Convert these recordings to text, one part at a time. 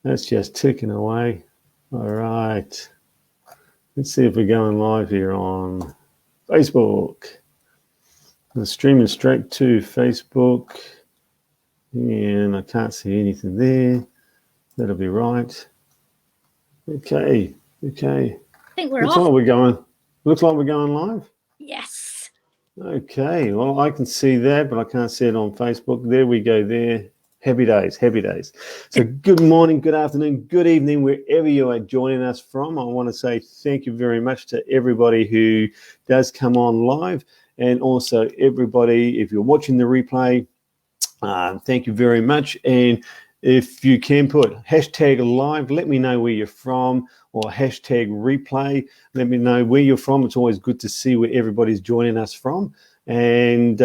That's just ticking away. All right. Let's see if we're going live here on Facebook. I'm streaming straight to Facebook, and I can't see anything there. That'll be right. Okay. I think we're Looks off. like we're going. Looks like we're going live. Yes. Okay. Well, I can see that, but I can't see it on Facebook. There we go. There. Happy days. Happy days. So, good morning, good afternoon, good evening, wherever you are joining us from. I want to say thank you very much to everybody who does come on live, and also everybody, if you're watching the replay, thank you very much. And if you can put hashtag live, let me know where you're from, or hashtag replay, let me know where you're from. It's always good to see where everybody's joining us from. And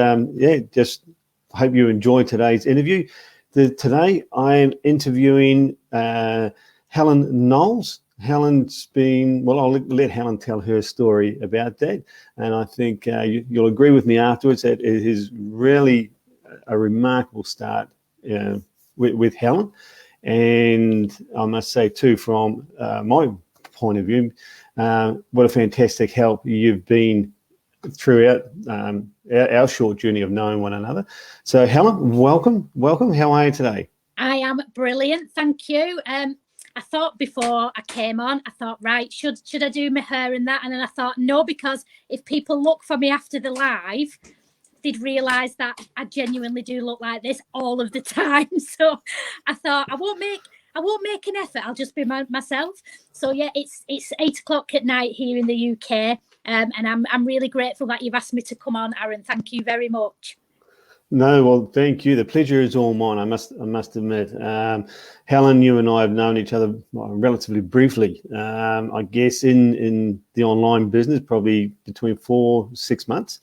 just hope you enjoy today's interview. Today I am interviewing Helen Knowles. Helen's been, well, I'll let Helen tell her story about that. And I think you'll agree with me afterwards that it is really a remarkable start with Helen. And I must say, too, from my point of view, what a fantastic help you've been throughout our short journey of knowing one another. So, Helen, welcome. How are you today? I am brilliant, thank you. I thought before I came on, I thought, right, should I do my hair and that? And then I thought, no, because if people look for me after the live, they'd realise that I genuinely do look like this all of the time. So I thought I won't make an effort. I'll just be myself. So yeah, it's 8:00 at night here in the UK, and I'm really grateful that you've asked me to come on, Aaron. Thank you very much. No, well, thank you. The pleasure is all mine. I must admit, Helen, you and I have known each other relatively briefly. I guess in the online business, probably between 4-6 months,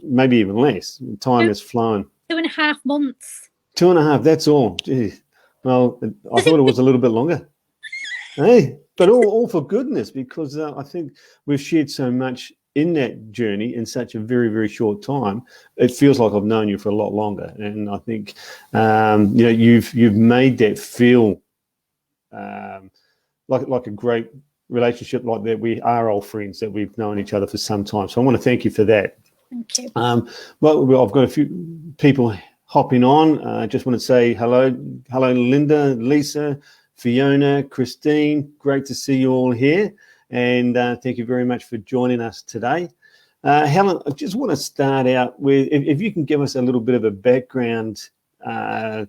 maybe even less. Time has flown. 2.5 months. 2.5. That's all. Gee. Well, I thought it was a little bit longer. Hey, but all for goodness, because I think we've shared so much in that journey in such a very, very short time. It feels like I've known you for a lot longer, and I think you've made that feel like a great relationship, like that. We are old friends, that we've known each other for some time. So I want to thank you for that. Thank you. Well, I've got a few people hopping on. I just want to say hello, Linda, Lisa, Fiona, Christine. Great to see you all here. And thank you very much for joining us today. Helen, I just want to start out with, if you can give us a little bit of a background to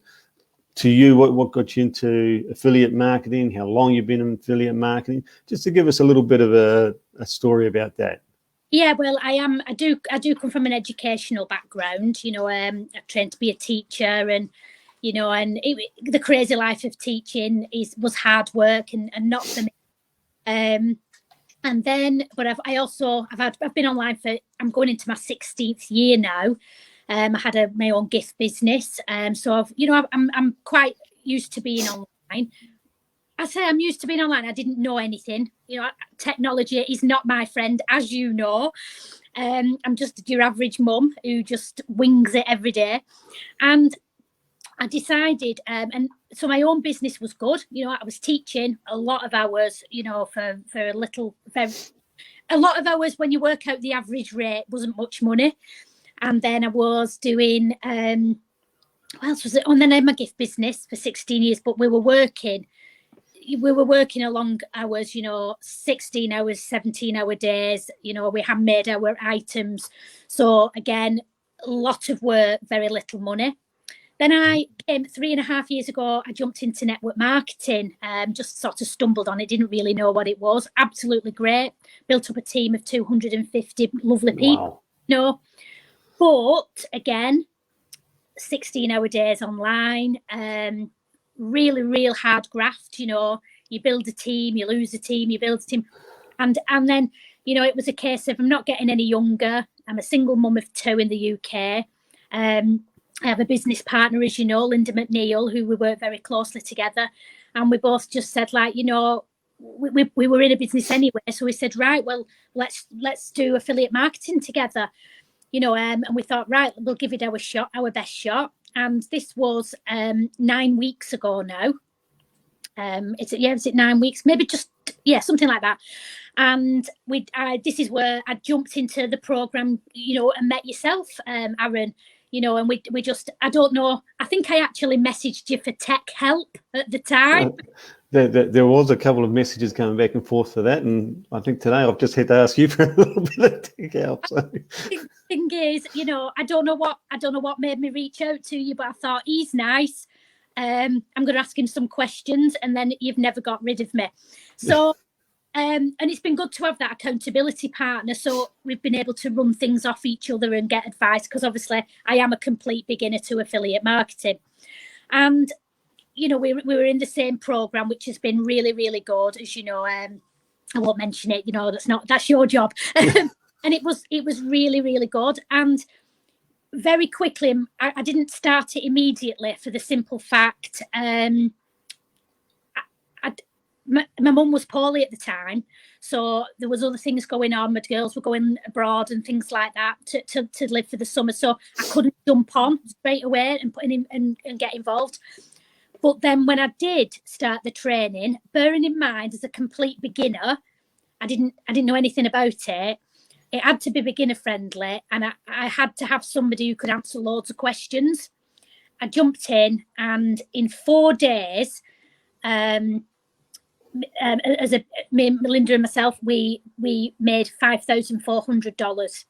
you, what got you into affiliate marketing, how long you've been in affiliate marketing, just to give us a little bit of a story about that. Yeah, well, I do come from an educational background. I trained to be a teacher, and the crazy life of teaching was hard work and not for me. And then, but I've been online I'm going into my 16th year now. I had my own gift business, so I'm quite used to being online. I say I'm used to being online. I didn't know anything. Technology is not my friend, as you know. I'm just your average mum who just wings it every day. And I decided, and so my own business was good. I was teaching a lot of hours, for a lot of hours. When you work out the average rate, wasn't much money. And then I was doing, what else was it? And then I had my gift business for 16 years, but we were working along hours, 16 hours, 17-hour days. We handmade our items. So again, a lot of work, very little money. Then I came 3.5 years ago, I jumped into network marketing, just sort of stumbled on it, didn't really know what it was. Absolutely great. Built up a team of 250 lovely people. Wow. But again, 16-hour days online, really, real hard graft. You build a team, you lose a team, you build a team. And then, it was a case of I'm not getting any younger. I'm a single mum of 2 in the UK. I have a business partner, as you know, Linda McNeil, who we work very closely together. And we both just said, we were in a business anyway. So we said, right, well, let's do affiliate marketing together. And we thought, right, we'll give it our best shot. And this was 9 weeks ago now. Is it 9 weeks? Maybe just something like that. And this is where I jumped into the program, and met yourself, Aaron. And we just, I don't know. I think I actually messaged you for tech help at the time. There was a couple of messages coming back and forth for that, and I think today I've just had to ask you for a little bit of tech help. So. The thing is, I don't know what made me reach out to you, but I thought he's nice. I'm going to ask him some questions, and then you've never got rid of me. So, and it's been good to have that accountability partner. So we've been able to run things off each other and get advice, because obviously I am a complete beginner to affiliate marketing. And, we were in the same program, which has been really, really good. As you know, I won't mention it, that's your job. And it was really, really good. And very quickly, I didn't start it immediately for the simple fact my mum was poorly at the time, so there was other things going on. My girls were going abroad and things like that to live for the summer, so I couldn't jump on straight away and put in and get involved. But then when I did start the training, bearing in mind as a complete beginner, I didn't know anything about it. It had to be beginner friendly, and I had to have somebody who could answer loads of questions. I jumped in, and in 4 days, Melinda and myself, we made $5,400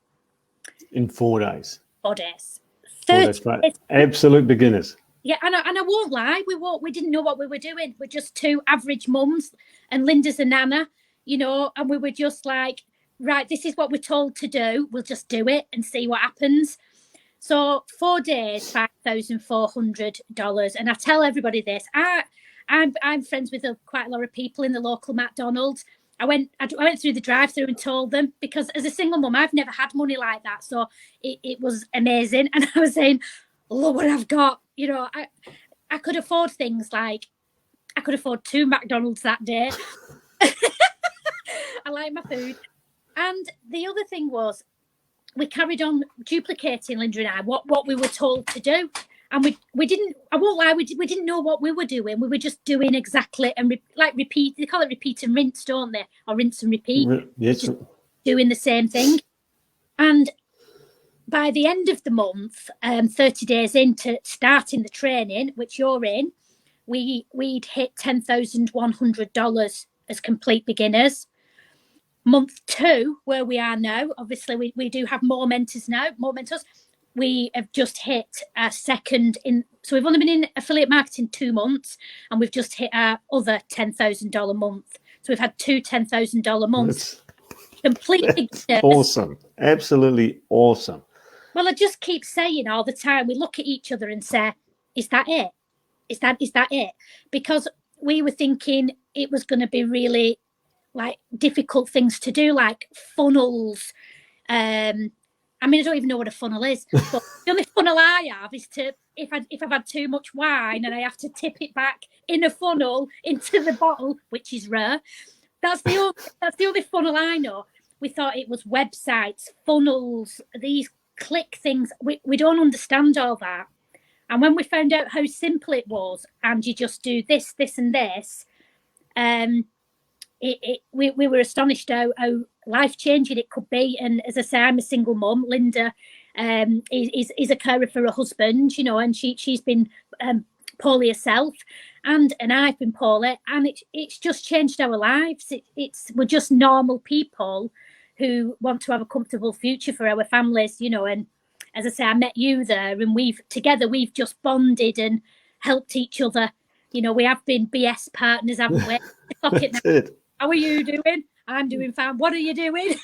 in 4 days. 4 days. 4 days, right. Absolute beginners. Yeah, and I won't lie, we didn't know what we were doing. We're just two average mums, and Linda's a nana, and we were just like, right, this is what we're told to do. We'll just do it and see what happens. So 4 days, $5,400, and I tell everybody this. I'm friends with quite a lot of people in the local McDonald's. I went through the drive-through and told them, because as a single mum, I've never had money like that. So it was amazing. And I was saying, look what I've got. I could afford things like, I could afford 2 McDonald's that day. I like my food. And the other thing was, we carried on duplicating, Linda and I, what we were told to do. And we didn't, I won't lie, we didn't know what we were doing. We were just doing exactly, and repeat, they call it repeat and rinse, don't they? Or rinse and repeat. Yes. Doing the same thing. And by the end of the month, 30 days into starting the training, which you're in, we'd hit $10,100 as complete beginners. Month 2, where we are now, obviously we do have more mentors now, we have just hit our second so we've only been in affiliate marketing 2 months, and we've just hit our other $10,000 month. So we've had 2 $10,000 months. Completely awesome. Absolutely awesome. Well, I just keep saying all the time, we look at each other and say, is that it? Is that it? Because we were thinking it was going to be really like difficult things to do, like funnels. I don't even know what a funnel is, but the only funnel I have is to, if I've had too much wine and I have to tip it back in a funnel into the bottle, which is rare. That's the only funnel I know. We thought it was websites, funnels, these click things. We don't understand all that. And when we found out how simple it was, and you just do this, this, and this, we were astonished how life-changing it could be. And as I say, I'm a single mum. Linda is a carer for her husband, and she's been poorly herself, and I've been poorly, and it's just changed our lives. We're just normal people who want to have a comfortable future for our families, and as I say, I met you there, and we've just bonded and helped each other. We have been BS partners, haven't we? That's it. How are you doing? I'm doing fine. What are you doing?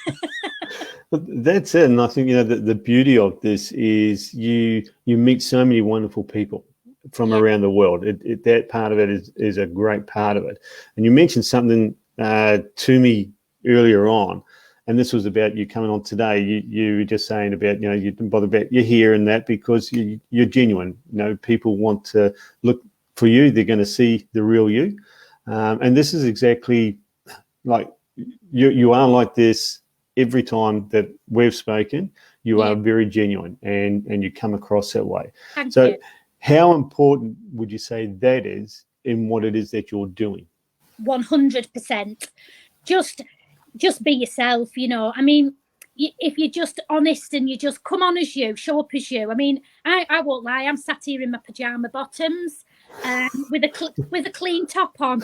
That's it. And I think, the beauty of this is you meet so many wonderful people from around the world. That part of it is a great part of it. And you mentioned something to me earlier on, and this was about you coming on today. You were just saying about, you didn't bother about you're here and that because you're genuine. People want to look for you. They're going to see the real you. And this is exactly like you are like this every time that we've spoken. You are very genuine and you come across that way. Thank so you. How important would you say that is in what it is that you're doing. 100%. Just be yourself, you know. I mean, if you're just honest and you just come on as you, show up as you. I mean, I won't lie. I'm sat here in my pajama bottoms, with a clean top on.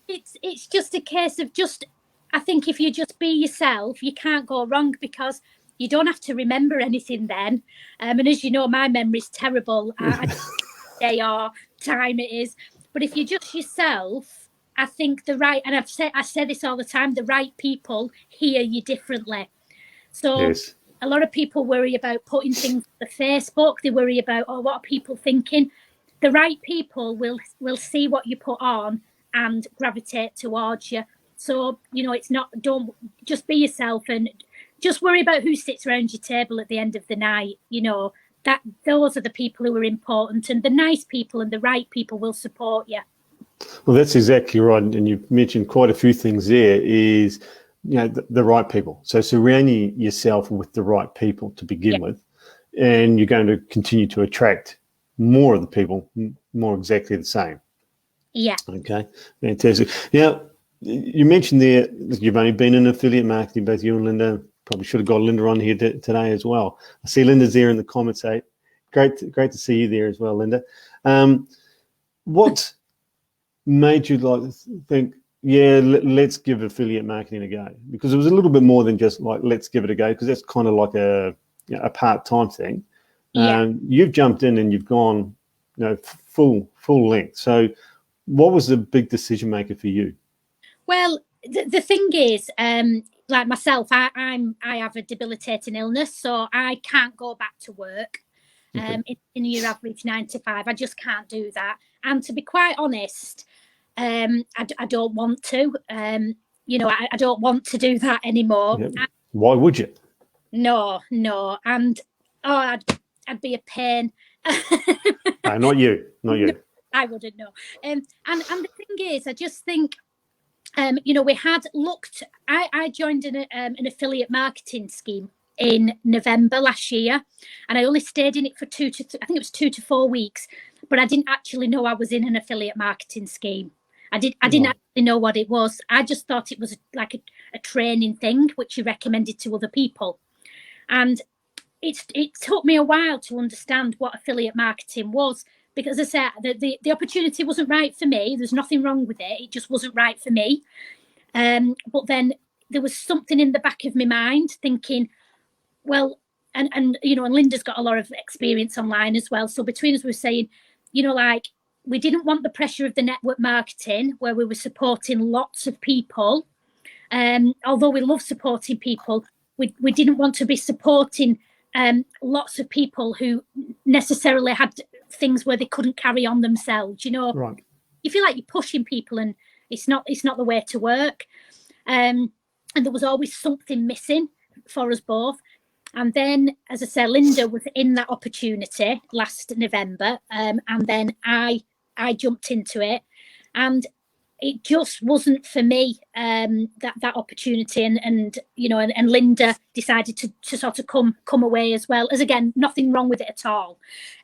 It's just a case of I think if you just be yourself, you can't go wrong, because you don't have to remember anything then. And as you know, my memory's terrible. Day or time it is. But if you're just yourself, I think I say this all the time, the right people hear you differently. So Yes. A lot of people worry about putting things on Facebook. They worry about, what are people thinking? The right people will see what you put on and gravitate towards you. So, you know, don't just be yourself, and just worry about who sits around your table at the end of the night. You know, that those are the people who are important, and the nice people and the right people will support you. Well, that's exactly right. And you've mentioned quite a few things there, is, you know, the right people. So surrounding yourself with the right people to begin with, and you're going to continue to attract more of the people, more exactly the same. Yeah. Okay, fantastic. Now, you mentioned there you've only been in affiliate marketing, both you and Linda. Probably should have got Linda on here today as well. I see Linda's there in the comments. Great to see you there as well, Linda. What made you think, let's give affiliate marketing a go? Because it was a little bit more than just like, let's give it a go, because that's kind of like a part-time thing. You've jumped in and you've gone, you know, full length. So what was the big decision maker for you? Well, the thing is, like myself, I have a debilitating illness, so I can't go back to work. In your average 9 to 5, I just can't do that. And to be quite honest, I don't want to. You know, I don't want to do that anymore. Yep. Why would you? No, and I'd be a pain. No, not you. No, I wouldn't know. And the thing is, I just think, you know, we had looked. I joined an affiliate marketing scheme in November last year, and I only stayed in it for 2 to 4 weeks. But I didn't actually know I was in an affiliate marketing scheme. I didn't actually know what it was. I just thought it was like a training thing, which you recommended to other people. And it took me a while to understand what affiliate marketing was, because I said the opportunity wasn't right for me. There's nothing wrong with it. It just wasn't right for me. But then there was something in the back of my mind thinking, well, and you know, and Linda's got a lot of experience online as well. So between us, we were saying, you know, like, we didn't want the pressure of the network marketing where we were supporting lots of people. Although we love supporting people, we didn't want to be supporting lots of people who necessarily had things where they couldn't carry on themselves. You know, right. You feel like you're pushing people, and it's not the way to work. And there was always something missing for us both. And then, as I said, Linda was in that opportunity last November, and then I jumped into it, and it just wasn't for me, that opportunity. And you know, and Linda decided to sort of come away as well. As again, nothing wrong with it at all.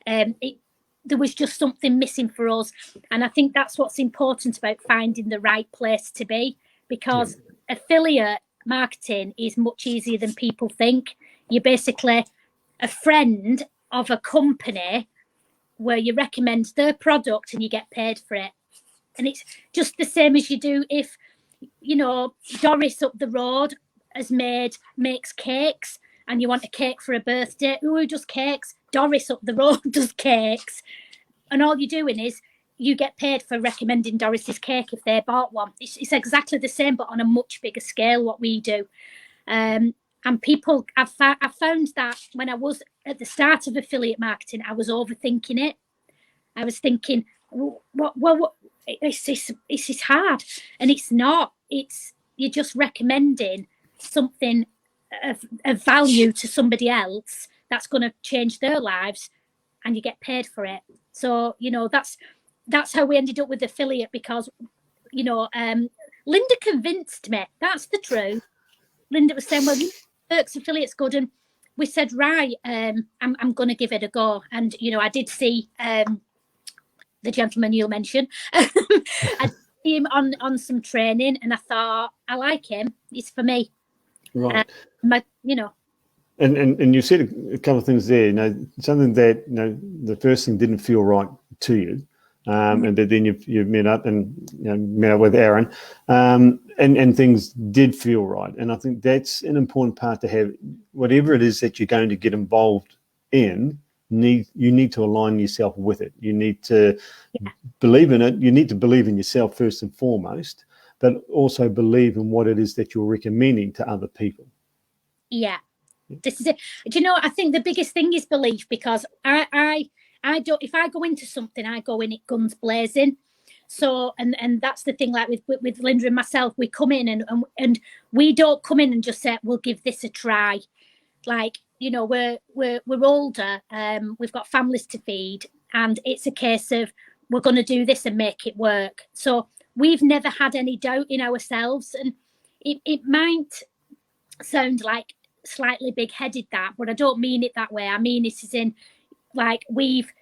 There was just something missing for us, and I think that's what's important about finding the right place to be, because affiliate marketing is much easier than people think. You're basically a friend of a company where you recommend their product and you get paid for it. And it's just the same as you do if, you know, Doris up the road makes cakes, and you want a cake for a birthday. Who does cakes? Doris up the road does cakes. And all you're doing is you get paid for recommending Doris's cake if they bought one. It's exactly the same, but on a much bigger scale, what we do. And people, I've found that when I was at the start of affiliate marketing, I was overthinking it. I was thinking, what it's hard. And it's not. You're just recommending something of value to somebody else that's going to change their lives, and you get paid for it. So, you know, that's how we ended up with affiliate, because, you know, Linda convinced me. That's the truth. Linda was saying, well, Perks affiliate's good. And we said, right, I'm going to give it a go. And, you know, I did see the gentleman you'll mention. I did see him on some training, and I thought, I like him. He's for me. Right. You know. And you said a couple of things there, you know, something that, you know, the first thing didn't feel right to you. And then you've met up and, you know, met up with Aaron, and things did feel right. And I think that's an important part to have. Whatever it is that you're going to get involved in, you need to align yourself with it. You need to believe in it. You need to believe in yourself first and foremost, but also believe in what it is that you're recommending to other people. Yeah, this is it. Do you know? I think the biggest thing is belief, because I don't. If I go into something, I go in it guns blazing. So and that's the thing. Like with Linda and myself, we come in and we don't come in and just say we'll give this a try. Like, you know, we're older. We've got families to feed, and it's a case of we're going to do this and make it work. So we've never had any doubt in ourselves, and it might sound like slightly big-headed, that, but I don't mean it that way. I mean it as in, like, we've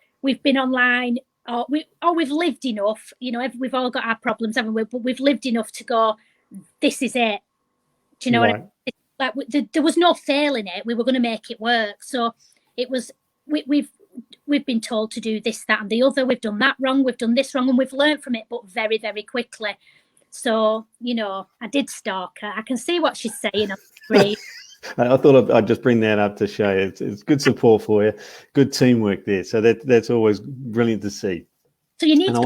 been online, or we've lived enough. You know, we've all got our problems, haven't we? But we've lived enough to go, this is it. Do you know what I mean? Like, there was no fail in it. We were going to make it work. So it was. We've been told to do this, that, and the other. We've done that wrong. We've done this wrong, and we've learned from it, but very, very quickly. So, you know, I did stalk her. I can see what she's saying. I thought I'd just bring that up to show you. It's good support for you, good teamwork there. So that's always brilliant to see. So you need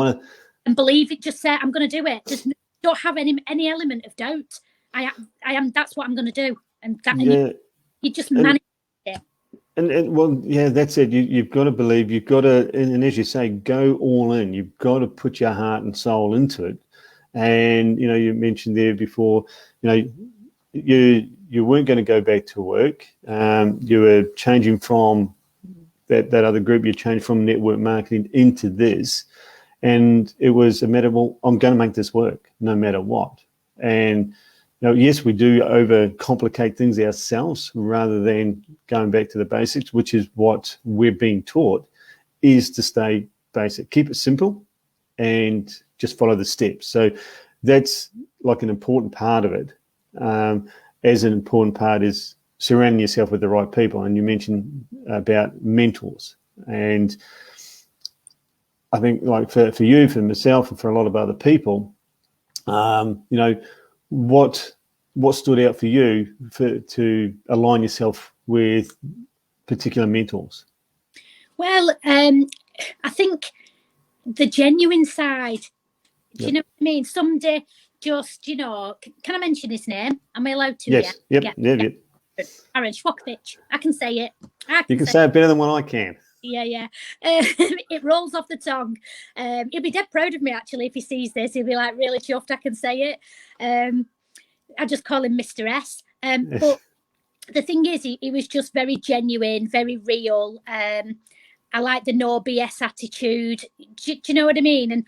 and believe it. Just say, I'm going to do it. Just don't have any element of doubt. I am. That's what I'm going to do, and that. Yeah. And you just manage it. And well, yeah, that's it. You've got to believe. You've got to, and as you say, go all in. You've got to put your heart and soul into it. And you know, you mentioned there before, you know, you weren't going to go back to work. You were changing from that other group. You changed from network marketing into this, and it was a matter of, well, I'm going to make this work no matter what. And you know, yes, we do overcomplicate things ourselves rather than going back to the basics, which is what we're being taught, is to stay basic, keep it simple, and just follow the steps. So that's like an important part of it. As an important part is surrounding yourself with the right people. And you mentioned about mentors. And I think, like for you, for myself, and for a lot of other people, you know, what stood out for you to align yourself with particular mentors? Well, I think the genuine side. Do you know what I mean? Someday, just, you know, can I mention his name? Am I allowed to? Yes. Yeah. Yep. Aaron Schwokvich. I can say it. You can say it better than what I can. Yeah. It rolls off the tongue. He'll be dead proud of me, actually, if he sees this. He'll be like, really chuffed I can say it. I just call him Mr. S. But the thing is, he was just very genuine, very real. I like the no BS attitude. Do you know what I mean?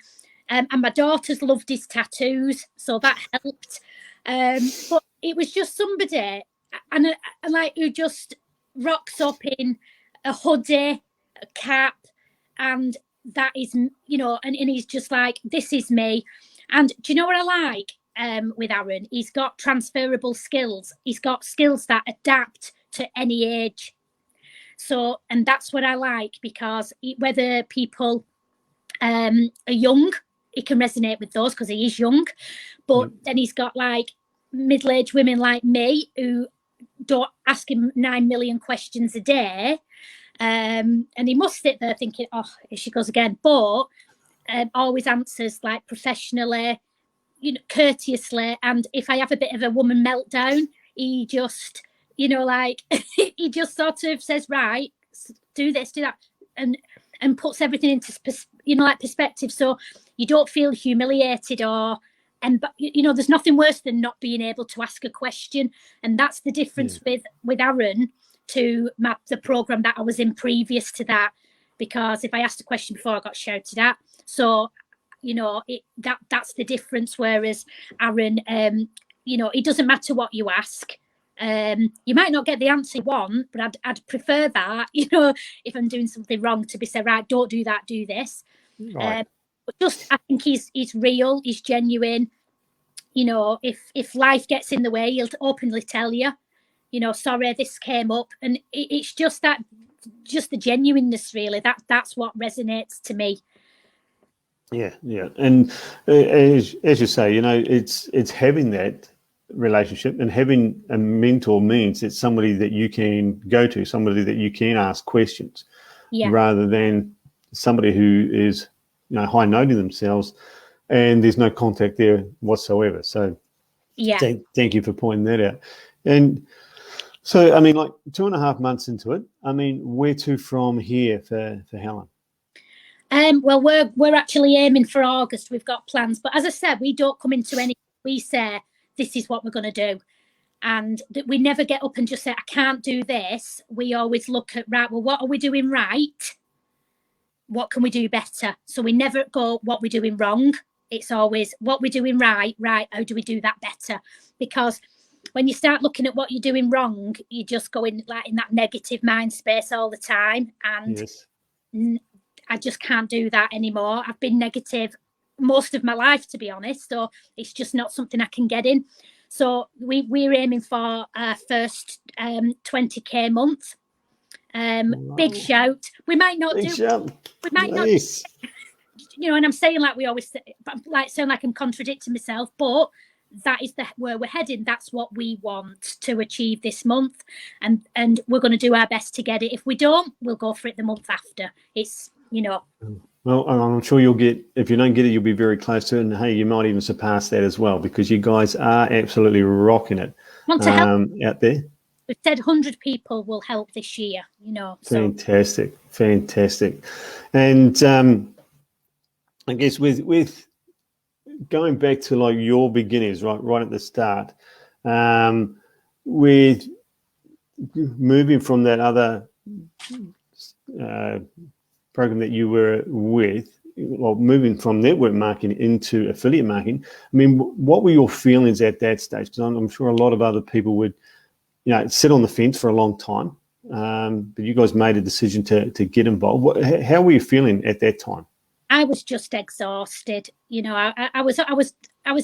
And my daughters loved his tattoos, so that helped. But it was just somebody, and like, who just rocks up in a hoodie, a cap, and that is, you know, and he's just like, this is me. And do you know what I like with Aaron? He's got transferable skills. He's got skills that adapt to any age. So, and that's what I like, because whether people are young, he can resonate with those because he is young. But then he's got like middle-aged women like me who don't ask him 9 million questions a day. And he must sit there thinking, oh, here she goes again. But always answers like professionally, you know, courteously. And if I have a bit of a woman meltdown, he just, you know, like, he just sort of says, right, do this, do that. And puts everything into, you know, like perspective. So you don't feel humiliated but you know, there's nothing worse than not being able to ask a question. And that's the difference with Aaron to the program that I was in previous to that. Because if I asked a question before, I got shouted at. So, you know, that's the difference. Whereas Aaron, you know, it doesn't matter what you ask. You might not get the answer you want, but I'd prefer that, you know, if I'm doing something wrong, to be said, right, don't do that, do this. Right. But just, I think he's real, he's genuine. You know, if life gets in the way, he'll openly tell you, you know, sorry, this came up. And it's just that, just the genuineness, really. That's what resonates to me. Yeah, yeah. And as you say, you know, it's having that relationship, and having a mentor means it's somebody that you can go to, somebody that you can ask questions, rather than somebody who is, you know, high noting themselves and there's no contact there whatsoever. So thank you for pointing that out. And so, I mean, like 2.5 months into it, I mean, where to from here for Helen? Well, we're actually aiming for August. We've got plans, but as I said, we don't come into any. We say this is what we're going to do, and we never get up and just say I can't do this. We always look at, right, well, what are we doing right? What can we do better? So we never go what we're doing wrong. It's always what we're doing right. Right, how do we do that better? Because when you start looking at what you're doing wrong, you just go in like in that negative mind space all the time, and I just can't do that anymore. I've been negative most of my life, to be honest, so it's just not something I can get in. So we're aiming for our first 20k month. Big shout. We might not big do. Shout. We might not. You know, and I'm saying like we always say, like sound like I'm contradicting myself, but that is where we're heading. That's what we want to achieve this month, and we're going to do our best to get it. If we don't, we'll go for it the month after. It's, you know. Well, I'm sure you'll get, if you don't get it, you'll be very close to it. And hey, you might even surpass that as well, because you guys are absolutely rocking it out there. We've said 100 people will help this year, you know. Fantastic. And I guess with going back to like your beginnings, right at the start, with moving from that other program that you were with, well, moving from network marketing into affiliate marketing, I mean, what were your feelings at that stage? Because I'm sure a lot of other people would, you know, sit on the fence for a long time, but you guys made a decision to get involved. How were you feeling at that time? I was just exhausted. You know, I was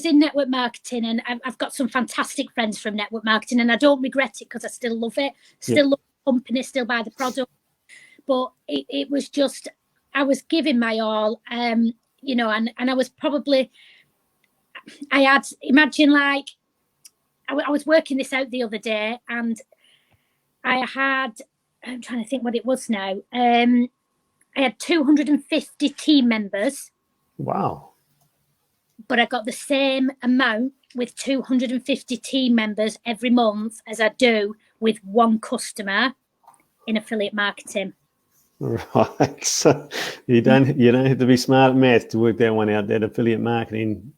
in network marketing, and I've got some fantastic friends from network marketing, and I don't regret it because I still love it. Still love the company, still buy the product. But it was just, I was giving my all, you know, and I was probably, I had, imagine like, I was working this out the other day, and I had, I'm trying to think what it was now. I had 250 team members. Wow. But I got the same amount with 250 team members every month as I do with one customer in affiliate marketing. Right. So you don't have to be smart at math to work that one out. That affiliate marketing.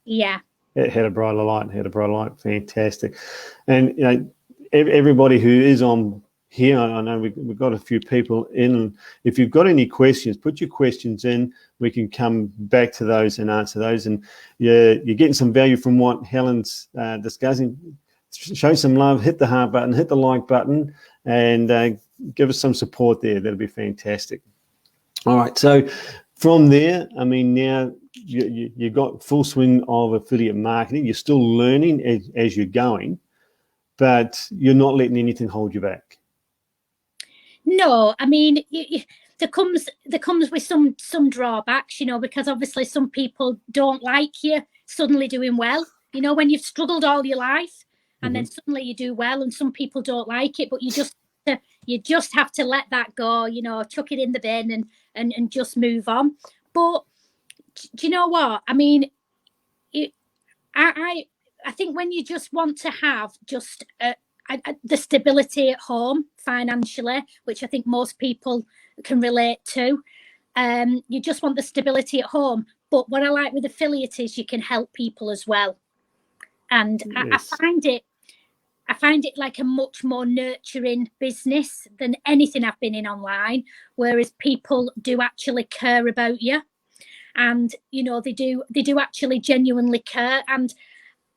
Yeah. It had a brighter light. Fantastic. And you know, everybody who is on here, I know we've got a few people in. If you've got any questions, put your questions in. We can come back to those and answer those. And you're getting some value from what Helen's discussing. Show some love, hit the heart button, hit the like button, and give us some support there. That'll be fantastic. All right. So from there, I mean, now you got full swing of affiliate marketing. You're still learning as you're going, but you're not letting anything hold you back. No, I mean, there comes with some drawbacks, you know, because obviously some people don't like you suddenly doing well. You know, when you've struggled all your life and then suddenly you do well, and some people don't like it, but you just have to let that go, you know, chuck it in the bin and just move on. But do you know what? I mean, I think when you just want to have just the stability at home financially, which I think most people can relate to, you just want the stability at home. But what I like with affiliate is you can help people as well, and yes. I find it like a much more nurturing business than anything I've been in online, whereas people do actually care about you, and you know they do actually genuinely care. And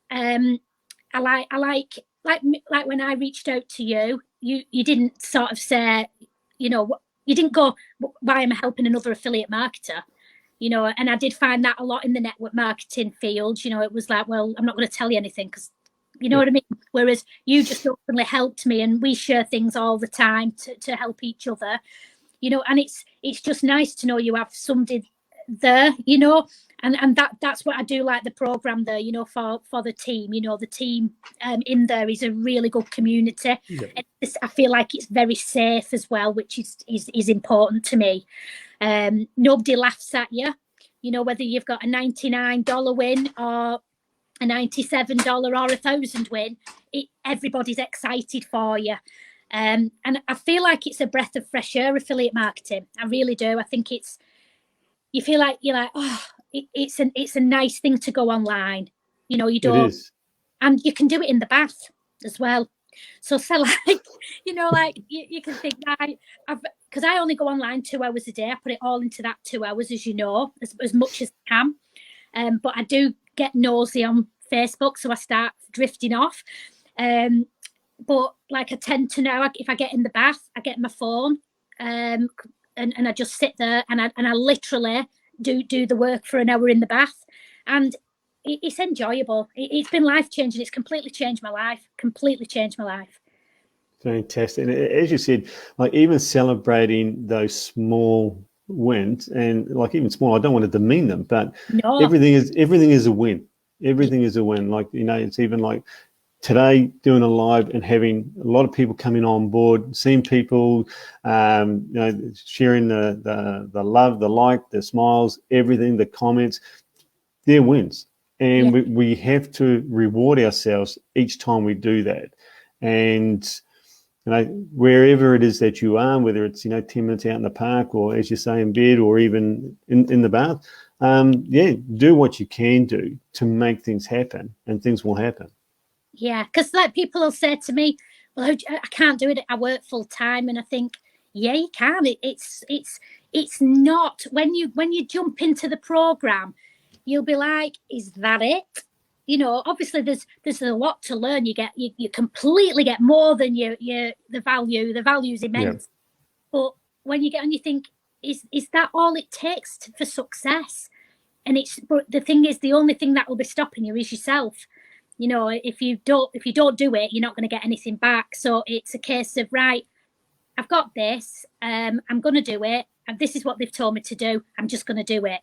I like like when I reached out to you, you didn't sort of say, you know, you didn't go, why am I helping another affiliate marketer? You know, and I did find that a lot in the network marketing field. You know, it was like, well, I'm not going to tell you anything because, you know what I mean? Whereas you just openly helped me, and we share things all the time to help each other, you know, and it's just nice to know you have somebody there, you know, and that's what I do like the program there, you know, for the team. You know, the team in there is a really good community. Yep. And I feel like it's very safe as well, which is important to me. Nobody laughs at you, you know, whether you've got a $99 win or a $97 or $1,000 win, everybody's excited for you. And I feel like it's a breath of fresh air, affiliate marketing. I really do. I think you feel like you're like, oh, it's a nice thing to go online. You know, you It don't, is. and you can do it in the bath as well. So like, you know, like you can think, right, because I only go online 2 hours a day. I put it all into that 2 hours, as you know, as much as I can. But I do get nosy on Facebook, so I start drifting off. But like I tend to know, if I get in the bath, I get my phone, and I just sit there and I literally do the work for an hour in the bath, and it's enjoyable. It's been life-changing. It's completely changed my life. Completely changed my life. Fantastic. And as you said, like even celebrating those small wins, and like even small, I don't want to demean them, but No. everything is a win. Everything is a win. Like, you know, it's even like today doing a live and having a lot of people coming on board, seeing people, you know, sharing the love, the like, the smiles, everything, the comments, they're wins. And we have to reward ourselves each time we do that. And, you know, wherever it is that you are, whether it's, you know, 10 minutes out in the park or, as you say, in bed or even in the bath, do what you can do to make things happen, and things will happen. Yeah, because like people will say to me, well, I can't do it. I work full time. And I think, yeah, you can. It's not, when you jump into the program, you'll be like, is that it? You know, obviously there's a lot to learn. You completely get more than the value's immense. But when you get on, you think, is that all it takes for success? But the thing is, the only thing that will be stopping you is yourself. You know, if you don't do it, you're not going to get anything back. So it's a case of, right, I've got this, I'm going to do it, and this is what they've told me to do. I'm just going to do it.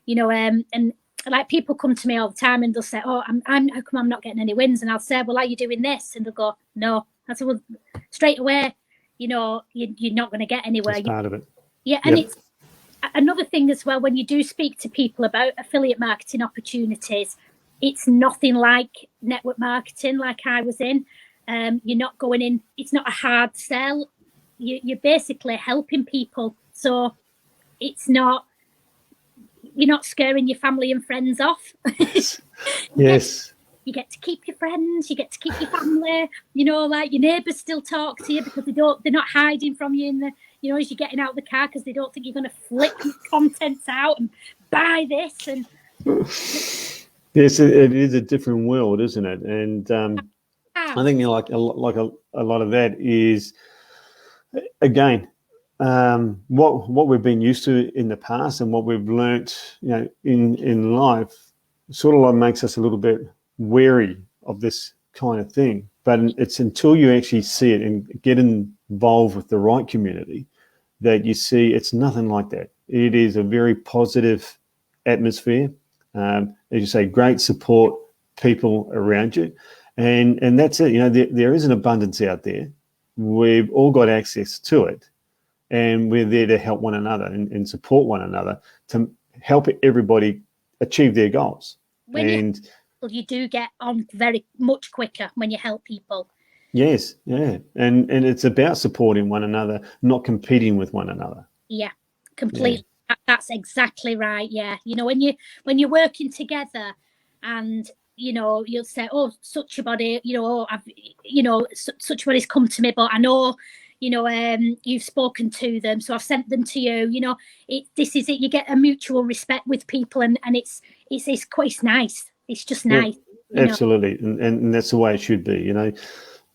You know, and like people come to me all the time and they'll say, oh, how come I'm not getting any wins? And I'll say, well, are you doing this? And they'll go, no. I said, well, straight away, you know, you're not going to get anywhere. That's part of it. Yeah, and it's another thing as well, when you do speak to people about affiliate marketing opportunities, it's nothing like network marketing like I was in. You're not going in, it's not a hard sell. You're basically helping people. So it's not, you're not scaring your family and friends off. Yes. You get to keep your friends, you get to keep your family, you know, like your neighbours still talk to you because they're not hiding from you in the, you know, as you're getting out of the car, because they don't think you're going to flip your contents out and buy this. And yes, it is a different world, isn't it? And I think, you know, like a lot of that is, again, what we've been used to in the past and what we've learnt, you know, in life, sort of like makes us a little bit wary of this kind of thing. But it's until you actually see it and get involved with the right community that you see it's nothing like that. It is a very positive atmosphere. As you say, great support, people around you, and that's it. You know, there is an abundance out there. We've all got access to it, and we're there to help one another and support one another to help everybody achieve their goals. You do get on very much quicker when you help people. Yes, yeah, and it's about supporting one another, not competing with one another. Yeah, completely. Yeah. That's exactly right. Yeah, you know, when you're working together, and you know, you'll say, oh, such a body, you know, such a body's come to me, but I know, you know, you've spoken to them, so I've sent them to you. You know, this is it. You get a mutual respect with people, and it's quite nice. It's just nice. Absolutely, and that's the way it should be.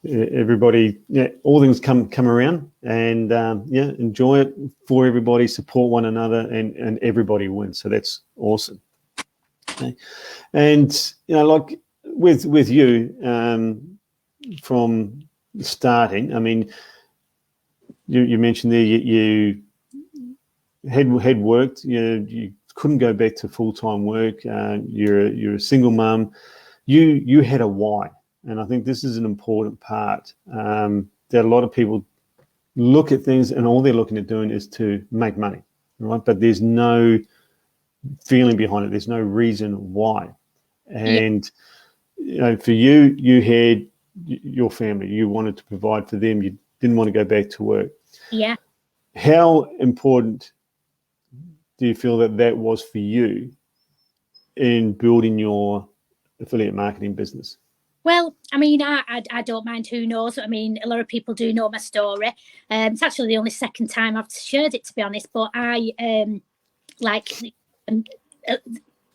Everybody, all things come around, and enjoy it for everybody, support one another, and everybody wins. So that's awesome. Okay. And like with you, from starting, I mean, you mentioned there you had worked, you couldn't go back to full-time work. You're a single mum. You had a why, and I think this is an important part, that a lot of people look at things and all they're looking at doing is to make money, right? But there's no feeling behind it. There's no reason why. And for you, you had your family. You wanted to provide for them. You didn't want to go back to work. Yeah. How important do you feel that was for you in building your affiliate marketing business? Well, I mean, I don't mind who knows. I mean, a lot of people do know my story. It's actually the only second time I've shared it, to be honest. But I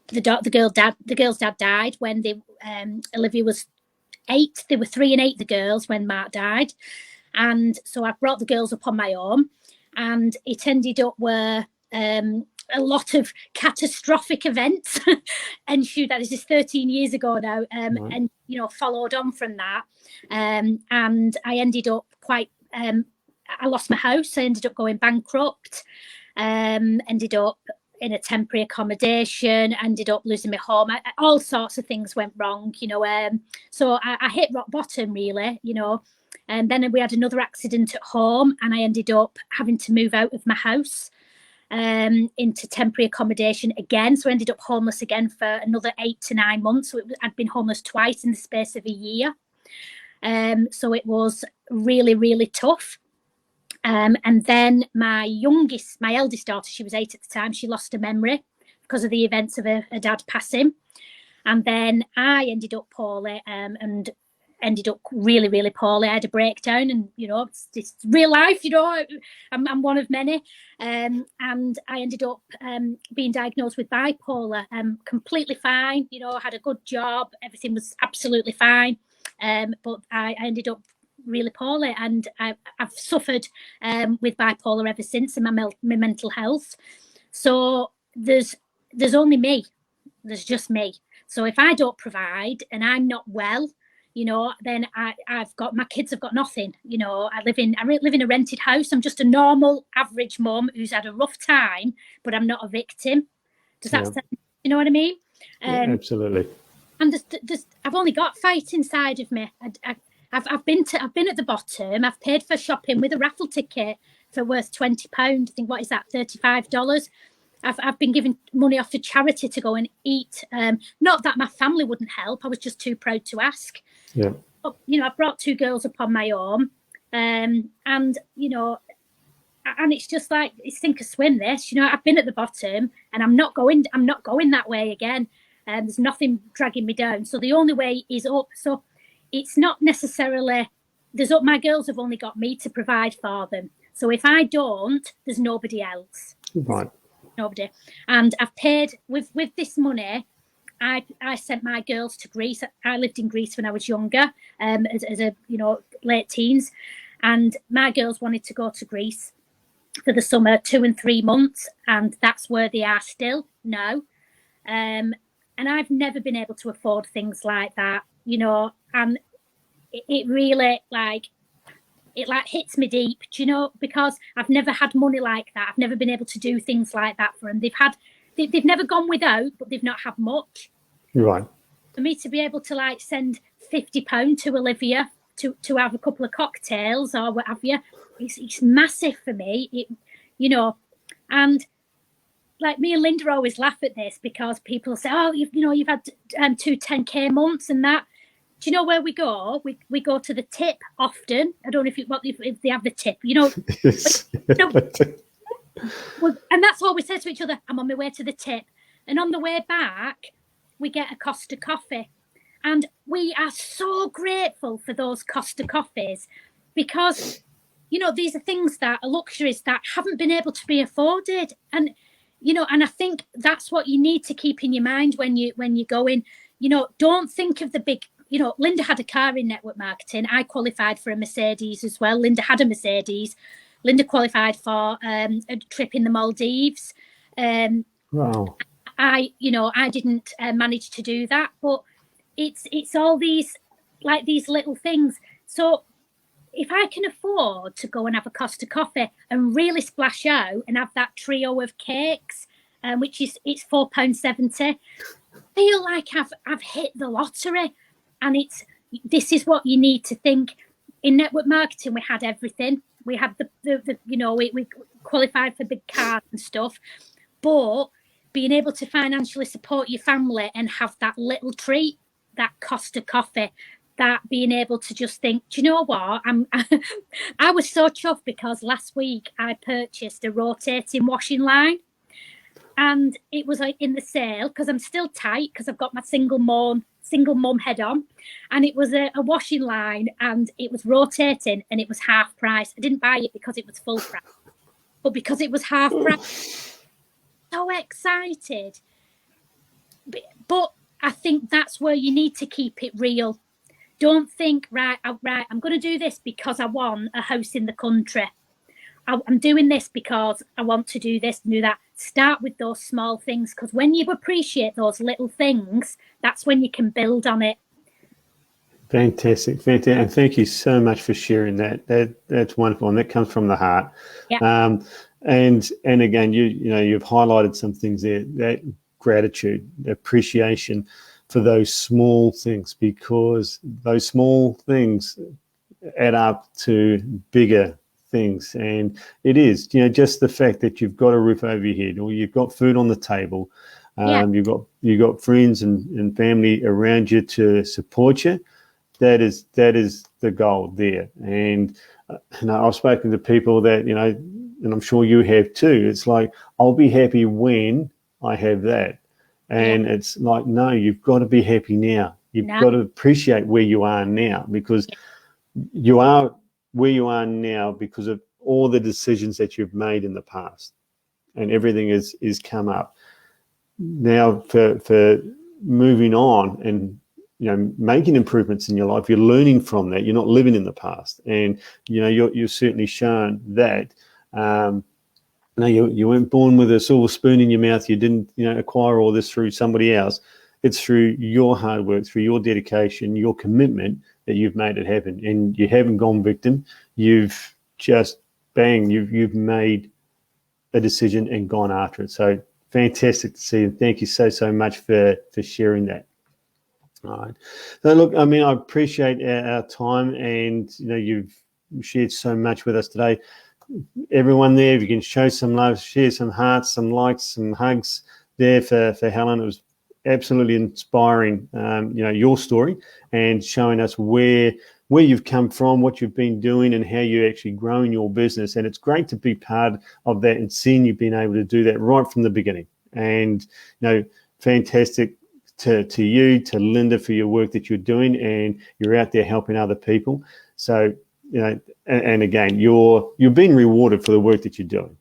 the girl's dad died when Olivia was 8. They were 3 and 8, the girls, when Mark died, and so I brought the girls up on my own, and it ended up where a lot of catastrophic events ensued. That this is 13 years ago now, Right. and followed on from that, and I ended up I lost my house. I ended up going bankrupt. Ended up in a temporary accommodation. Ended up losing my home. All sorts of things went wrong. So I hit rock bottom, really. And then we had another accident at home, and I ended up having to move out of my house into temporary accommodation again. So I ended up homeless again for another 8 to 9 months. So I'd been homeless twice in the space of a year. So it was really, really tough. And then my eldest daughter, she was 8 at the time, she lost her memory because of the events of her dad passing. And then I ended up poorly, and ended up really, really poorly. I had a breakdown, and it's real life. I'm one of many, and I ended up being diagnosed with bipolar. Completely fine. I had a good job. Everything was absolutely fine, but I ended up really poorly, and I've suffered with bipolar ever since, in my mental health. So there's only me. There's just me. So if I don't provide and I'm not well, then I've got, my kids have got nothing. I live in a rented house. I'm just a normal, average mum who's had a rough time, but I'm not a victim. Does that sound, you know what I mean? Absolutely. And I've only got fight inside of me. I've been at the bottom. I've paid for shopping with a raffle ticket for worth £20. I think, what is that, $35? I've been giving money off to charity to go and eat. Not that my family wouldn't help. I was just too proud to ask. Yeah. But, I brought 2 girls up on my own, and it's just like, it's sink or swim. This, I've been at the bottom, and I'm not going that way again. There's nothing dragging me down. So the only way is up. So it's not necessarily there's up. My girls have only got me to provide for them. So if I don't, there's nobody else. Right. Nobody. And I've paid with this money. I sent my girls to Greece. I lived in Greece when I was younger, as a late teens, and my girls wanted to go to Greece for the summer, 2 and 3 months, and that's where they are still now. And I've never been able to afford things like that, and it really hits me deep, because I've never had money like that. I've never been able to do things like that for them. They've never gone without, but they've not had much. Right. For me to be able to send £50 to Olivia to have a couple of cocktails or what have you, it's massive for me. And like, me and Linda always laugh at this, because people say, "Oh, you've had 2 10K months and that." Do you know where we go? We go to the tip often. I don't know if they have the tip, Yes. Well, and that's all we say to each other. I'm on my way to the tip. And on the way back, we get a Costa coffee. And we are so grateful for those Costa coffees, because, these are things that are luxuries that haven't been able to be afforded. And, and I think that's what you need to keep in your mind when you're going, don't think of the big, Linda had a car in network marketing. I qualified for a Mercedes as well. Linda had a Mercedes. Linda qualified for a trip in the Maldives. Wow. I didn't manage to do that, but it's all these little things. So if I can afford to go and have a Costa coffee and really splash out and have that trio of cakes, which it's £4.70, I feel like I've hit the lottery. And this is what you need to think. In network marketing, we had everything. We had we qualified for big cars and stuff, but being able to financially support your family and have that little treat, that Costa coffee, that being able to just think, do you know what? I was so chuffed because last week I purchased a rotating washing line, and it was like in the sale because I'm still tight because I've got my single mum head on, and it was a washing line, and it was rotating, and it was half price. I didn't buy it because it was full price, but because it was half price, so excited. But I think that's where you need to keep it real. Don't think, right, I'm going to do this because I want a house in the country. I'm doing this because I want to do this and do that. Start with those small things, because when you appreciate those little things, that's when you can build on it. Fantastic. And thank you so much for sharing that. That's wonderful, and that comes from the heart. Yeah. And again, you've highlighted some things there, that gratitude, appreciation for those small things, because those small things add up to bigger things. And it is, just the fact that you've got a roof over your head, or you've got food on the table, you've got friends and family around you to support you. That is the goal there. And I've spoken to people that, and I'm sure you have too. It's like, I'll be happy when I have that. And it's like, no, you've got to be happy now. You've got to appreciate where you are now, because you are where you are now because of all the decisions that you've made in the past, and everything is come up. Now for moving on and, making improvements in your life, you're learning from that. You're not living in the past. And, you've certainly shown that. No, you weren't born with a silver spoon in your mouth. You didn't, acquire all this through somebody else. It's through your hard work, through your dedication, your commitment, that you've made it happen. And you haven't gone victim. You've just you've made a decision and gone after it. So fantastic to see. And thank you so much for sharing that. All right. So look, I appreciate our time, and you've shared so much with us today. Everyone there, if you can show some love, share some hearts, some likes, some hugs there for Helen. It was absolutely inspiring, your story, and showing us where you've come from, what you've been doing, and how you're actually growing your business. And it's great to be part of that and seeing you've been able to do that right from the beginning. And, fantastic to you, to Linda, for your work that you're doing, and you're out there helping other people. So, and again, you're being rewarded for the work that you're doing.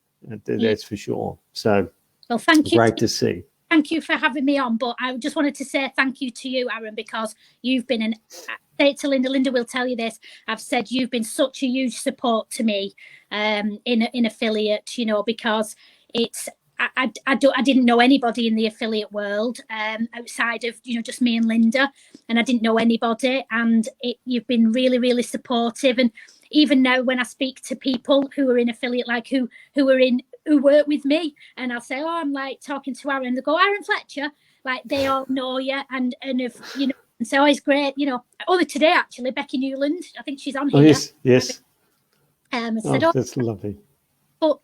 That's for sure. So, well, thank you. Great to see. Thank you for having me on. But I just wanted to say thank you to you, Aaron, because you've been say it to Linda. Linda will tell you this. I've said you've been such a huge support to me in affiliate, because it's. I didn't know anybody in the affiliate world outside of just me and Linda, and I didn't know anybody, and you've been really, really supportive. And even now when I speak to people who are in affiliate, like who work with me, and I'll say, I'm like talking to Aaron, they go, Aaron Fletcher, like they all know you, and if and so it's great. Only today actually, Becky Newland, I think she's on here. Yes. Said, that's lovely. But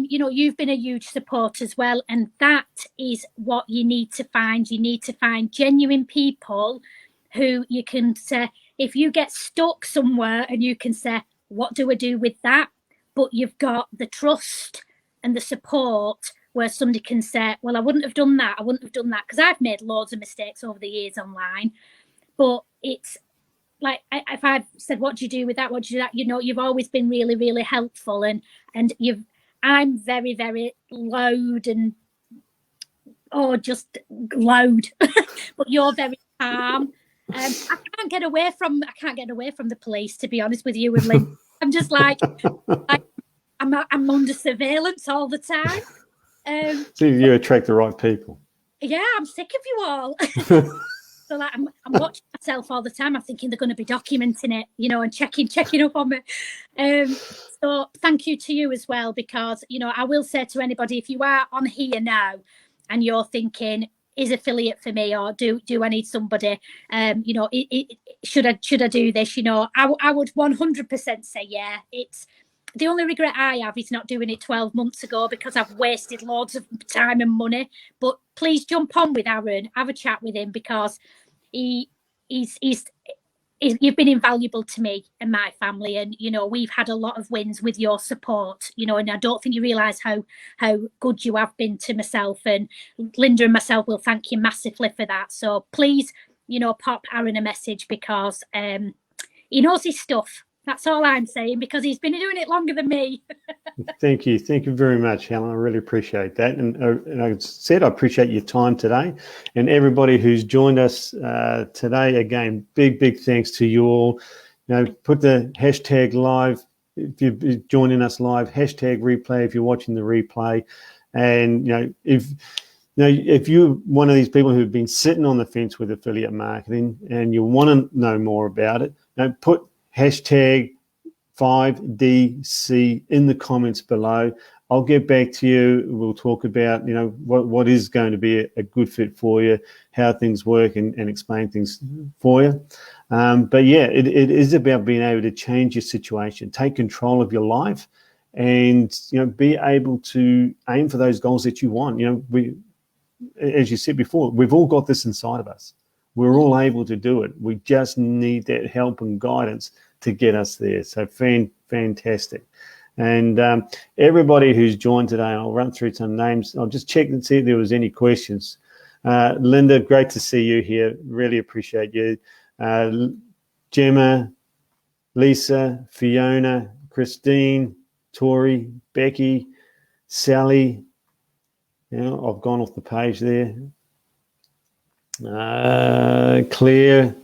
you've been a huge support as well, and that is what you need to find. You need to find genuine people who you can say, if you get stuck somewhere, and you can say, what do I do with that? But you've got the trust and the support where somebody can say, well, I wouldn't have done that. Because I've made loads of mistakes over the years online. But it's like, if I've said, what do you do with that? What do you do that? You've always been really, really helpful. And I'm very, very loud and, just loud. But you're very I can't get away from the police, to be honest with you and Lynn. I'm just like I'm under surveillance all the time. So you attract the right people. Yeah, I'm sick of you all. So like I'm watching myself all the time. I'm thinking they're going to be documenting it, and checking up on me. So thank you to you as well, because I will say to anybody, if you are on here now and you're thinking, is affiliate for me, or do I need somebody? Should I do this? I would 100% say yeah. It's the only regret I have is not doing it 12 months ago, because I've wasted loads of time and money. But please jump on with Aaron, have a chat with him, because he's you've been invaluable to me and my family, and we've had a lot of wins with your support, and I don't think you realise how good you have been to myself, and Linda and myself will thank you massively for that. So please, pop Aaron a message, because he knows his stuff. That's all I'm saying, because he's been doing it longer than me. Thank you very much, Helen. I really appreciate that, and I said I appreciate your time today, and everybody who's joined us today. Again, big thanks to you all. Put the hashtag live if you're joining us live. Hashtag replay if you're watching the replay, and if you're one of these people who've been sitting on the fence with affiliate marketing and you want to know more about it, put hashtag 5DC in the comments below. I'll get back to you. We'll talk about what is going to be a good fit for you, how things work, and explain things for you. But yeah, it is about being able to change your situation, take control of your life, and be able to aim for those goals that you want. We, as you said before, we've all got this inside of us. We're all able to do it. We just need that help and guidance to get us there. So fantastic. And everybody who's joined today, I'll run through some names. I'll just check and see if there was any questions. Linda, great to see you here. Really appreciate you. Gemma, Lisa, Fiona, Christine, Tori, Becky, Sally. I've gone off the page there. Claire,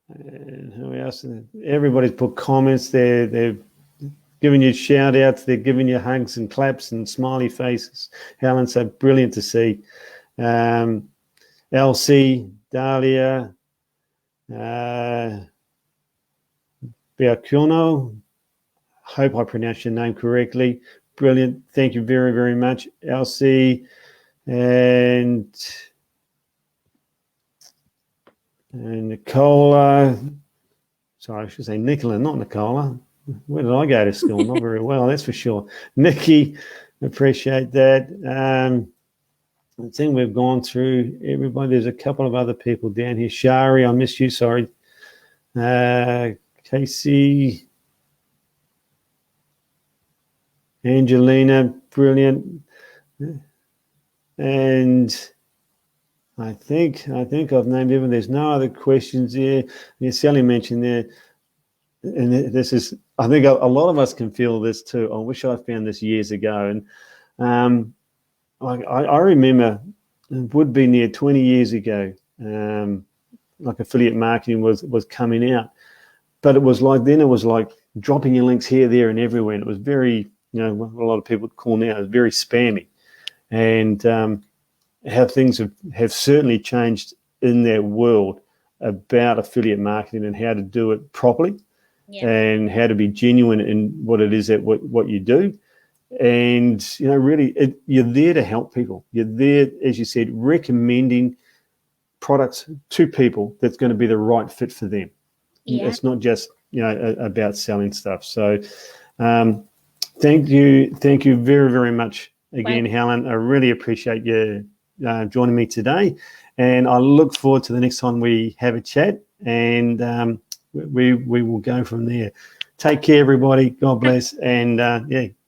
and who else? Everybody's put comments there. They've given you shout outs. They're giving you hugs and claps and smiley faces. Helen, so brilliant to see. Elsie, Dahlia, Biacuno, hope I pronounced your name correctly. Brilliant. Thank you very much, Elsie. And Nicola, sorry, I should say Nicola, not Nicola. Where did I go to school? Not very well, that's for sure. Nikki, appreciate that. I think we've gone through everybody. There's a couple of other people down here. Shari, I missed you, sorry. Casey, Angelina, brilliant. And I think I've named everyone. There's no other questions here. Sally mentioned there, and this is, I think a lot of us can feel this too. I wish I found this years ago. And I remember it would be near 20 years ago, like affiliate marketing was coming out. But it was like dropping your links here, there, and everywhere. And it was very, what a lot of people call now, is very spammy. And how things have certainly changed in their world about affiliate marketing and how to do it properly, and how to be genuine in what it is that what you do. And, really, you're there to help people. You're there, as you said, recommending products to people that's going to be the right fit for them. Yeah. It's not just, about selling stuff. So thank you very much again, Helen. I really appreciate you joining me today, and I look forward to the next time we have a chat, and we will go from there. Take care, everybody. God bless, and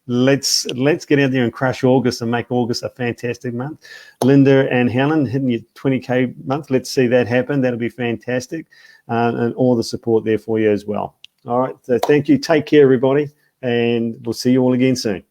let's get out there and crush August and make August a fantastic month. Linda and Helen hitting your 20K month. Let's see that happen. That'll be fantastic, and all the support there for you as well. All right, so thank you. Take care, everybody, and we'll see you all again soon.